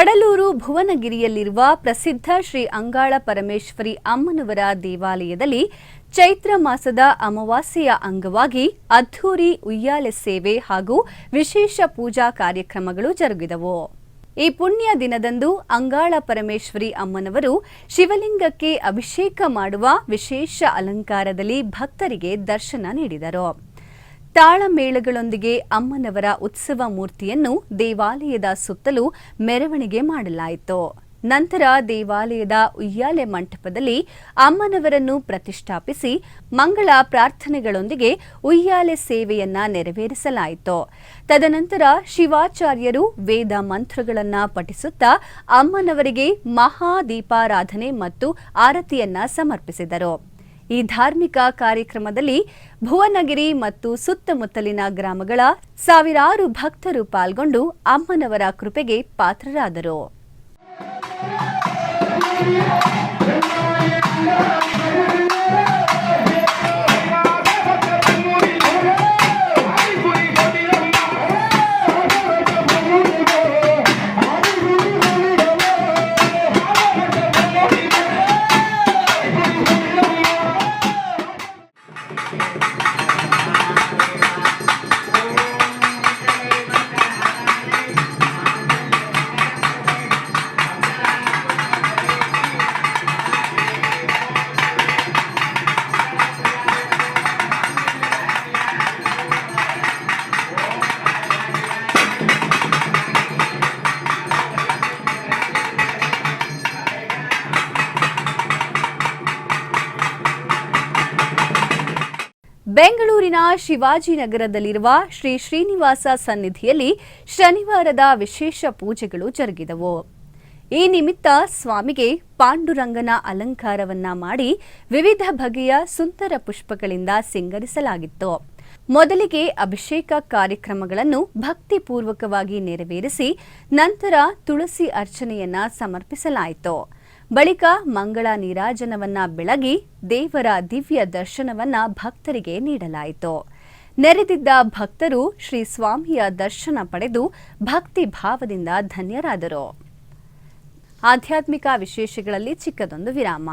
ಕಡಲೂರು ಭುವನಗಿರಿಯಲ್ಲಿರುವ ಪ್ರಸಿದ್ಧ ಶ್ರೀ ಅಂಗಾಳ ಪರಮೇಶ್ವರಿ ಅಮ್ಮನವರ ದೇವಾಲಯದಲ್ಲಿ ಚೈತ್ರ ಮಾಸದ ಅಮಾವಾಸ್ಯೆಯ ಅಂಗವಾಗಿ ಅದ್ಧೂರಿ ಉಯ್ಯಾಲೆ ಸೇವೆ ಹಾಗೂ ವಿಶೇಷ ಪೂಜಾ ಕಾರ್ಯಕ್ರಮಗಳು ಜರುಗಿದವು. ಈ ಪುಣ್ಯ ದಿನದಂದು ಅಂಗಾಳ ಪರಮೇಶ್ವರಿ ಅಮ್ಮನವರು ಶಿವಲಿಂಗಕ್ಕೆ ಅಭಿಷೇಕ ಮಾಡುವ ವಿಶೇಷ ಅಲಂಕಾರದಲ್ಲಿ ಭಕ್ತರಿಗೆ ದರ್ಶನ ನೀಡಿದರು. ತಾಳಮೇಳಗಳೊಂದಿಗೆ ಅಮ್ಮನವರ ಉತ್ಸವ ಮೂರ್ತಿಯನ್ನು ದೇವಾಲಯದ ಸುತ್ತಲೂ ಮೆರವಣಿಗೆ ಮಾಡಲಾಯಿತು. ನಂತರ ದೇವಾಲಯದ ಉಯ್ಯಾಲೆ ಮಂಟಪದಲ್ಲಿ ಅಮ್ಮನವರನ್ನು ಪ್ರತಿಷ್ಠಾಪಿಸಿ ಮಂಗಳ ಪ್ರಾರ್ಥನೆಗಳೊಂದಿಗೆ ಉಯ್ಯಾಲೆ ಸೇವೆಯನ್ನ ನೆರವೇರಿಸಲಾಯಿತು. ತದನಂತರ ಶಿವಾಚಾರ್ಯರು ವೇದ ಮಂತ್ರಗಳನ್ನು ಪಠಿಸುತ್ತಾ ಅಮ್ಮನವರಿಗೆ ಮಹಾದೀಪಾರಾಧನೆ ಮತ್ತು ಆರತಿಯನ್ನ ಸಮರ್ಪಿಸಿದರು. ಈ ಧಾರ್ಮಿಕ ಕಾರ್ಯಕ್ರಮದಲ್ಲಿ ಭುವನಗಿರಿ ಮತ್ತು ಸುತ್ತಮುತ್ತಲಿನ ಗ್ರಾಮಗಳ ಸಾವಿರಾರು ಭಕ್ತರು ಪಾಲ್ಗೊಂಡು ಅಮ್ಮನವರ ಕೃಪೆಗೆ ಪಾತ್ರರಾದರು. ಬೆಂಗಳೂರಿನ ಶಿವಾಜಿನಗರದಲ್ಲಿರುವ ಶ್ರೀ ಶ್ರೀನಿವಾಸ ಸನ್ನಿಧಿಯಲ್ಲಿ ಶನಿವಾರದ ವಿಶೇಷ ಪೂಜೆಗಳು ಜರುಗಿದವು. ಈ ನಿಮಿತ್ತ ಸ್ವಾಮಿಗೆ ಪಾಂಡುರಂಗನ ಅಲಂಕಾರವನ್ನ ಮಾಡಿ ವಿವಿಧ ಬಗೆಯ ಸುಂದರ ಪುಷ್ಪಗಳಿಂದ ಸಿಂಗರಿಸಲಾಗಿತ್ತು. ಮೊದಲಿಗೆ ಅಭಿಷೇಕ ಕಾರ್ಯಕ್ರಮಗಳನ್ನು ಭಕ್ತಿಪೂರ್ವಕವಾಗಿ ನೆರವೇರಿಸಿ ನಂತರ ತುಳಸಿ ಅರ್ಚನೆಯನ್ನ ಸಮರ್ಪಿಸಲಾಯಿತು. ಬಳಿಕ ಮಂಗಳ ನೀರಾಜನವನ್ನ ಬೆಳಗಿ ದೇವರ ದಿವ್ಯ ದರ್ಶನವನ್ನ ಭಕ್ತರಿಗೆ ನೀಡಲಾಯಿತು. ನೆರೆದಿದ್ದ ಭಕ್ತರು ಶ್ರೀ ಸ್ವಾಮಿಯ ದರ್ಶನ ಪಡೆದು ಭಕ್ತಿ ಭಾವದಿಂದ ಧನ್ಯರಾದರು. ಆಧ್ಯಾತ್ಮಿಕ ವಿಶೇಷಗಳಲ್ಲಿ ಚಿಕ್ಕದೊಂದು ವಿರಾಮ.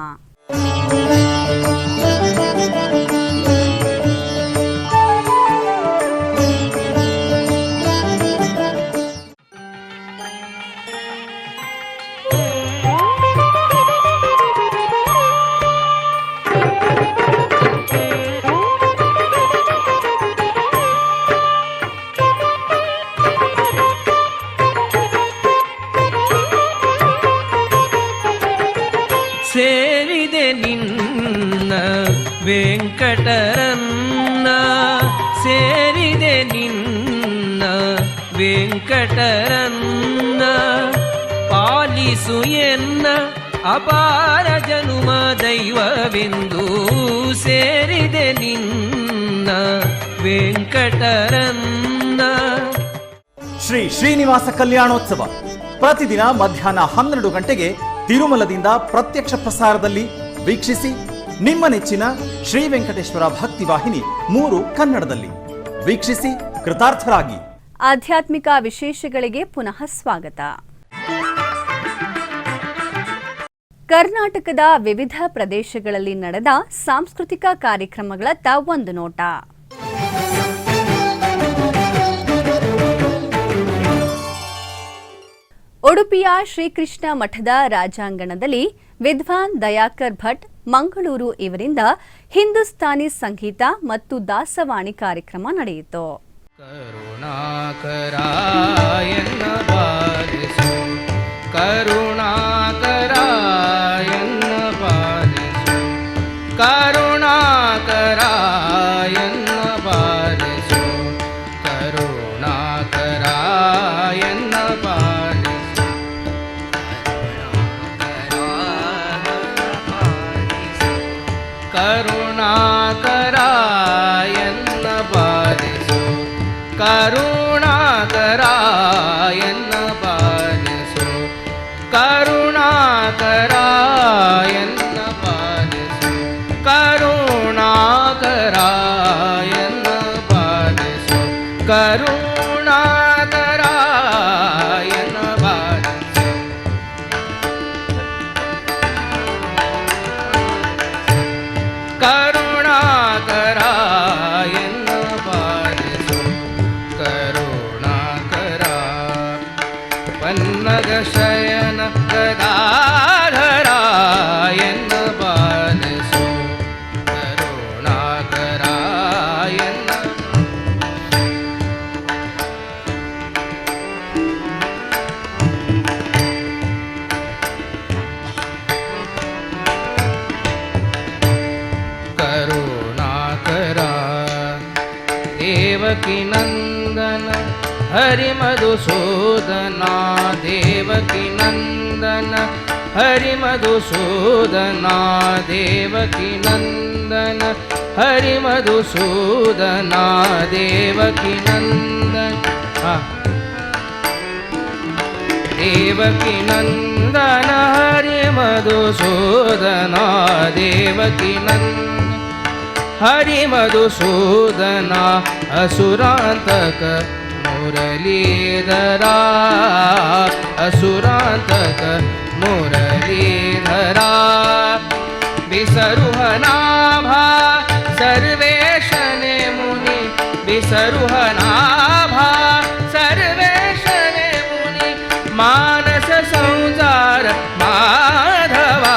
ಸೇರಿದೆ ನಿನ್ನ ವೆಂಕಟರನ್ನ, ಸೇರಿದೆ ನಿನ್ನ ವೆಂಕಟರನ್ನ, ಪಾಲಿಸು ಎನ್ನ ಅಪಾರ ಜನುಮ ದೈವವೆಂದು, ಸೇರಿದೆ ನಿನ್ನ ವೆಂಕಟರನ್ನ. ಶ್ರೀ ಶ್ರೀನಿವಾಸ ಕಲ್ಯಾಣೋತ್ಸವ ಪ್ರತಿದಿನ ಮಧ್ಯಾಹ್ನ 12 ಗಂಟೆಗೆ ತಿರುಮಲದಿಂದ ಪ್ರತ್ಯಕ್ಷ ಪ್ರಸಾರದಲ್ಲಿ ವೀಕ್ಷಿಸಿ. ನಿಮ್ಮ ನೆಚ್ಚಿನ ಶ್ರೀ ವೆಂಕಟೇಶ್ವರ ಭಕ್ತಿ ವಾಹಿನಿ 3 ಕನ್ನಡದಲ್ಲಿ ವೀಕ್ಷಿಸಿ, ಕೃತಾರ್ಥರಾಗಿ. ಆಧ್ಯಾತ್ಮಿಕ ವಿಶೇಷಗಳಿಗೆ ಪುನಃ ಸ್ವಾಗತ. ಕರ್ನಾಟಕದ ವಿವಿಧ ಪ್ರದೇಶಗಳಲ್ಲಿ ನಡೆದ ಸಾಂಸ್ಕೃತಿಕ ಕಾರ್ಯಕ್ರಮಗಳತ್ತ ಒಂದು ನೋಟ. ಉಡುಪಿಯ ಶ್ರೀಕೃಷ್ಣ ಮಠದ ರಾಜಾಂಗಣದಲ್ಲಿ ವಿದ್ವಾನ್ ದಯಾಕರ್ ಭಟ್ ಮಂಗಳೂರು ಇವರಿಂದ ಹಿಂದೂಸ್ತಾನಿ ಸಂಗೀತ ಮತ್ತು ದಾಸವಾಣಿ ಕಾರ್ಯಕ್ರಮ ನಡೆಯಿತು. ಕರುಣಾಕರಾಯನ ಬಾರಿಸು, ಕರುಣಾಕರಾಯನ ಬಾರಿಸು, ಕರುಣಾಕರಾಯನ ಬಾರಿಸು, ಕರುಣಾಕರಾಯನ ಬಾರಿಸು, ಕರುಣಾಕರಾಯನ ಬಾರಿಸು, ಕರುಣಾಕರಾಯನ ಬಾರಿಸು, ಕರುಣಾಕರಾಯನ ಬಾರಿಸು, ಕರುಣಾಕರಾಯನ ಬಾರಿಸು, ಕರುಣಾಕರಾಯನ ಬಾರಿಸು, देवकी नंदन हरि मधुसूदना देवकी नंदन हरि मधुसूदना देवकी नंदन हरि मधुसूदना देवकी नंदन देवकी नंदन हरि मधुसूदना देवकी नंदन हरि मधुसूदना असुरांतक मुरलीधरा असुरांतक मुरलीधरा विसरुहनाभा सर्वेशने मुनि विसरुहनाभा सर्वेशने मुनि मानस संसार माधवा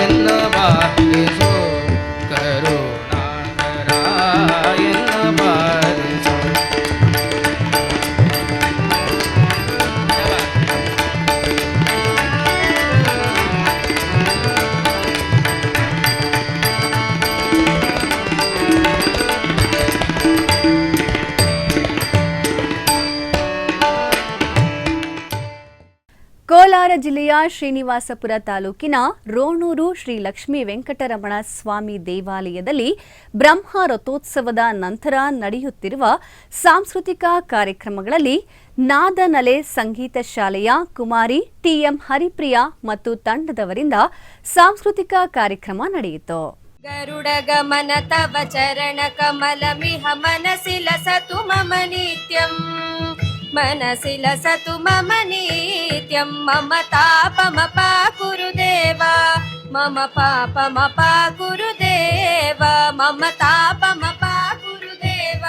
एन्न बालिसो करुणाकरा एन्न बालिसो ಕೋಲಾರ ಜಿಲ್ಲೆಯ ಶ್ರೀನಿವಾಸಪುರ ತಾಲೂಕಿನ ರೋಣೂರು ಶ್ರೀ ಲಕ್ಷ್ಮೀ ವೆಂಕಟರಮಣ ಸ್ವಾಮಿ ದೇವಾಲಯದಲ್ಲಿ ಬ್ರಹ್ಮ ರಥೋತ್ಸವದ ನಂತರ ನಡೆಯುತ್ತಿರುವ ಸಾಂಸ್ಕೃತಿಕ ಕಾರ್ಯಕ್ರಮಗಳಲ್ಲಿ ನಾದನಲೆ ಸಂಗೀತ ಶಾಲೆಯ ಕುಮಾರಿ ಟಿಎಂ ಹರಿಪ್ರಿಯಾ ಮತ್ತು ತಂಡದವರಿಂದ ಸಾಂಸ್ಕೃತಿಕ ಕಾರ್ಯಕ್ರಮ ನಡೆಯಿತು. ಗರುಡ ಗಮನ ತವ ಚರಣ ಕಮಲ ಮಿಹ ಮನಸಿ ಲಸತು ಮಮ ನಿತ್ಯಂ मनसि लसतु मम नित्यं मम तापमपा कुरुदेव मम पापमपा कुरुदेव मम तापमपा कुरुदेव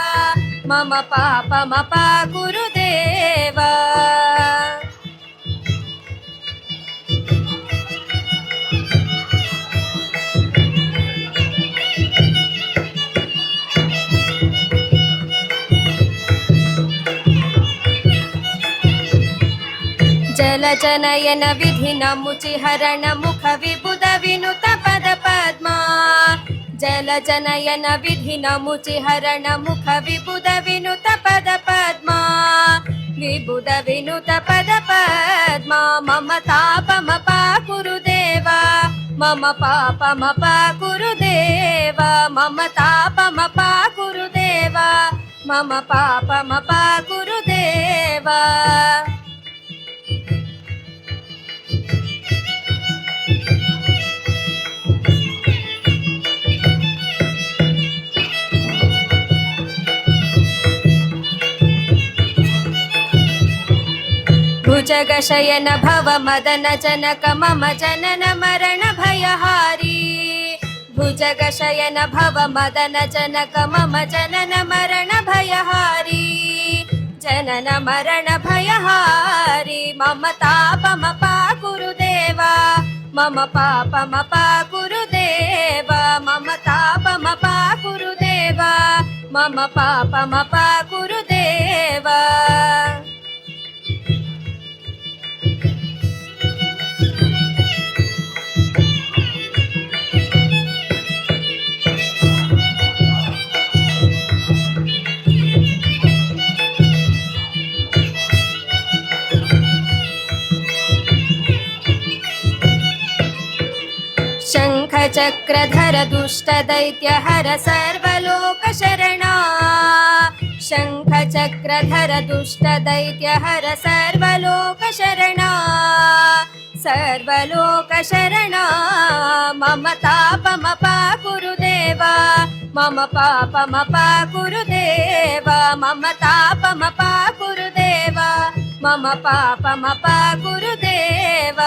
मम पापमपा कुरुदेव जलजनयन विधिन मुचिहरण मुख विबुध विनुत पद पद्मा जलजनयन विधिन मुचिहरण मुख विबुध विनुत पद पद्मा विबुध विनुत पद पद्मा मम तापमपा कुरुदेव मम पापमपा कुरुदेव मम तापमपा कुरुदेव मम पापमपा कुरुदेव भुजगशयन भव मदन जनक मम जनन मरण भयहारी भुजगशयन भव मदन जनक मम जनन मरण भयहारी जनन मरण भयहारी मम तापमपा कुरुदेव मम पापमपा कुरुदेव मम तापमपा कुरुदेव मम पापमपा कुरुदेव शङ्खचक्रधर दुष्ट दैत्य हर सर्वलोक शरणा शङ्खचक्रधर दुष्ट दैत्य हर सर्वलोक शरणा सर्वलोक शरणा मम तापमपा कुरुदेव मम पापमपा कुरुदेव मम तापमपा कुरुदेव मम पापमपा कुरुदेव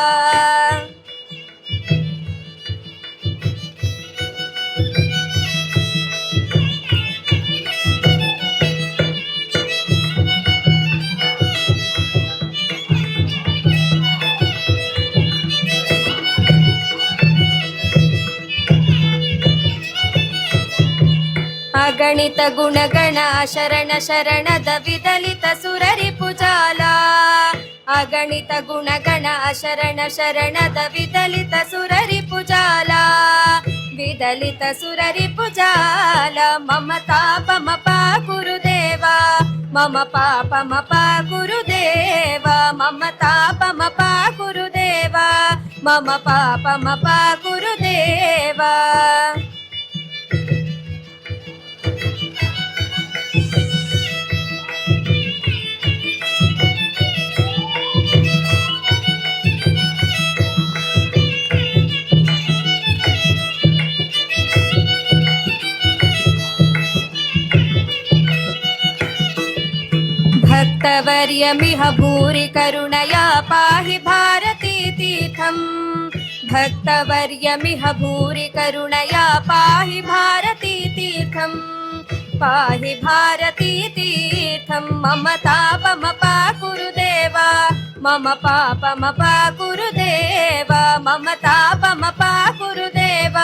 अगणित गुणगण शरण शरणद विदलित सुररि पुजाला अगणित गुणगण शरण शरणद विदलित सुररि पुजाला विदलित सुररि पुजाला मम तापमपा कुरुदेव मम पापमप गुरुदेव मम तापमप गुरुदेव मम पापमप गुरुदेव भक्तवर्यमिह भूरि करुणया पाहि भारती तीर्थम् भक्तवर्यमिह भूरि करुणया पाहि भारती तीर्थम् पाहि भारती तीर्थम् मम तापमप गुरुदेव मम पापमप गुरुदेव मम तापमप गुरुदेव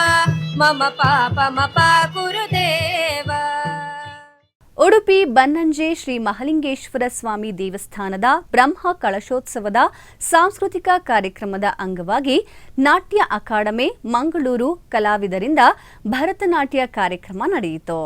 मम पापमप गुरुदेव ಉಡುಪಿ ಬನ್ನಂಜೆ ಶ್ರೀ ಮಹಲಿಂಗೇಶ್ವರ ಸ್ವಾಮಿ ದೇವಸ್ಥಾನದ ಬ್ರಹ್ಮ ಕಳಶೋತ್ಸವದ ಸಾಂಸ್ಕೃತಿಕ ಕಾರ್ಯಕ್ರಮದ ಅಂಗವಾಗಿ ನಾಟ್ಯ ಅಕಾಡೆಮಿ ಮಂಗಳೂರು ಕಲಾವಿದರಿಂದ ಭರತನಾಟ್ಯ ಕಾರ್ಯಕ್ರಮ ನಡೆಯಿತು.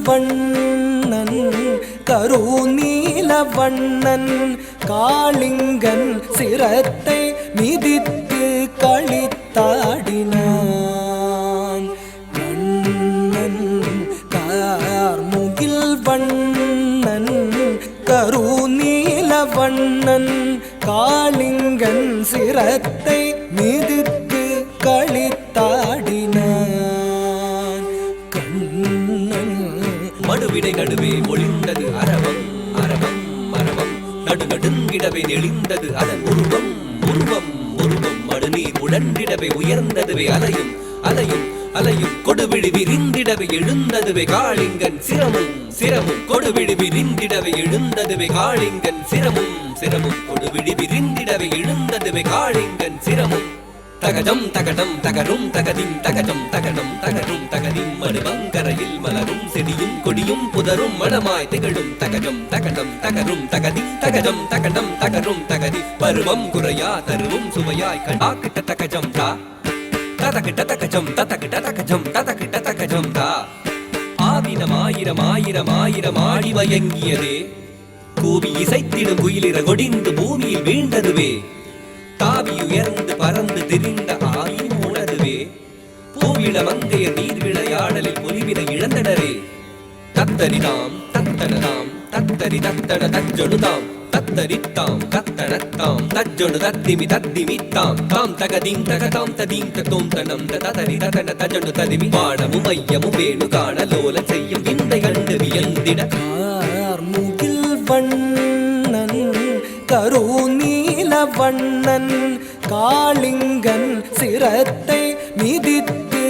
வண்ணன் கருநீலவண்ணன் காளிங்கன் சிரத்தை மிதித்து களித்தாடினான் வண்ணன் கார்முகில் வண்ணன் கருநீலவண்ணன் காளிங்கன் சிரத்தை மிதித்து களித்தாடினான் மடுவிடை நடுவே ஒளிந்தது அரவம் அரவம் அரவம் நடுநடுங்கிடவே நெளிந்தது அதன் உருவம் உருவம் உருவம் மடுநீர் உடன்றிடவே உயர்ந்ததுவே அலையும் அலையும் அலையும் கொடுவிழி விரிந்திடவே எழுந்ததுவே காளிங்கன் சிரமும் சிரமும் கொடுவிழி விரிந்திடவே எழுந்ததுவே காளிங்கன் சிரமும் சிரமும் கொடுவிழி விரிந்திடவே எழுந்ததுவே காளிங்கன் சிரமும் தகஜம் தகடம் தகரும் தகதிம் தகஜம் தகடம் தகரும் தகதிம் மடுவங்கரையில் மலரும் செடியும் கொடியும் புதரும் மணமாய் திகழும் தகஜம் தகடம் தகரும் தகதி தகஜம் தகடம் தகரும் தகதி பருவம் குறையா தருவும் சுவையாய் கடாக்கிட்ட தகஜம் தா ததகிட்ட தகஜம் ததகிட்ட தகஜம் ததகிட்ட தகஜம் தா ஆவினம் ஆயிரம் ஆயிரம் ஆயிரம் ஆடி மயங்கியதே கூவி இசைத்திடும் குயிலிற கொடிந்து பூமியில் வீழ்ந்ததுவே தாவி உயர்ந்து பறந்து திரிந்த ஆயின் உணர்வே பூவிள மங்கைய நீர் விளையாடலில் பொலிவினை இழந்தனரே தத்தரிதாம் தத்தனதாம் தத்தரி தத்தன தஜ்ஜொடுதாம் தத்தரித்தாம் தத்தனத்தாம் தஜ்ஜொடு தத்திமி தத்திமித்தாம் தாம் தகதீம் தகதாம் ததீம் தத்தோம் தனம் ததரி ததன தஜொடு ததிமி பாடமும் மையமும் வேணு காண லோல செய்யும் விந்தை கண்டு வியந்திட கார்முகில் வண்ணன் கருநீலவண்ணன் காளிங்கன் சிரத்தை மிதித்து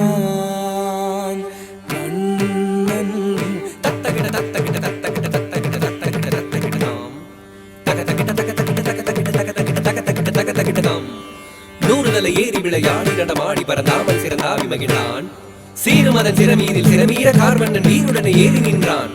களித்தாடினான் வண்ணன் தத்தகிட தத்தகிட தத்தகிட தத்தகிட தத்தகிட தத்தகிடதாம் தகதகிட தகதகிட தகதகிட தகதகிட தகதகிட தகதகிடதாம் நூறுதலை ஏறி விளையாடி நடமாடி பரந்தாமல் சிறந்தாவி மகிழ்ந்தான் சீருமதன் சிறமீதில் சிறமீர கார்வண்ணன் வீருடனே ஏறி நின்றான்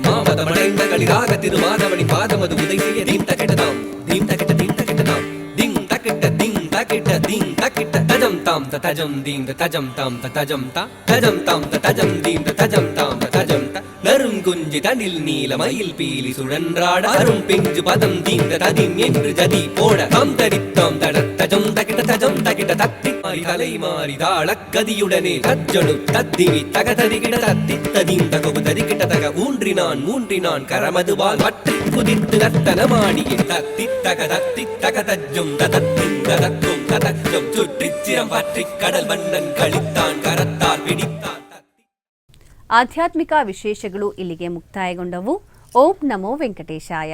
மாமதமடைந்த களிராக திருமாதவனி பாதமது உதை செய்ய தீம் தகிட்டதாம் தீம் தகிட்ட தீம் தகிட்டதாம் திங் தகிட்ட திங் தகிட்ட திங் தகிட்ட தஜம் தாம் தஜம் தீம் தஜம் தாம் தஜம் தா தஜம் தாம் தஜம் தீம் தஜம் தாம் தஜம் த நரும் குஞ்சி தனில் நீல மயில் பீலி சுழன்றாட அரும் பிஞ்சு பதம் தீம் ததிம் என்று ஜதி போட தாம் தரித்தாம் தட தஜம் தகிட்ட தஜம் தகிட்ட தத்தி தலை மாறி தாளக்கதியுடனே தஜ்ஜொடு தத்திவி தகதரிகிட தத்தி ததீம் தகவு தரிகிட்ட தக ஊன்றினான் மூன்றினான் கரமதுவால் பற்றி குதித்து நர்த்தனமாடிய தத்தி தக தஜ்ஜும் ததத்தின் ததத்தும் ததஜம் சுற்றிச் சிரம் பற்றி கடல் வண்ணன் கழித்தான் கரத்தால் பிடித்தான். ಆಧ್ಯಾತ್ಮಿಕ ವಿಶೇಷಗಳು ಇಲ್ಲಿಗೆ ಮುಕ್ತಾಯಗೊಂಡವು. ಓಂ ನಮೋ ವೆಂಕಟೇಶಾಯ.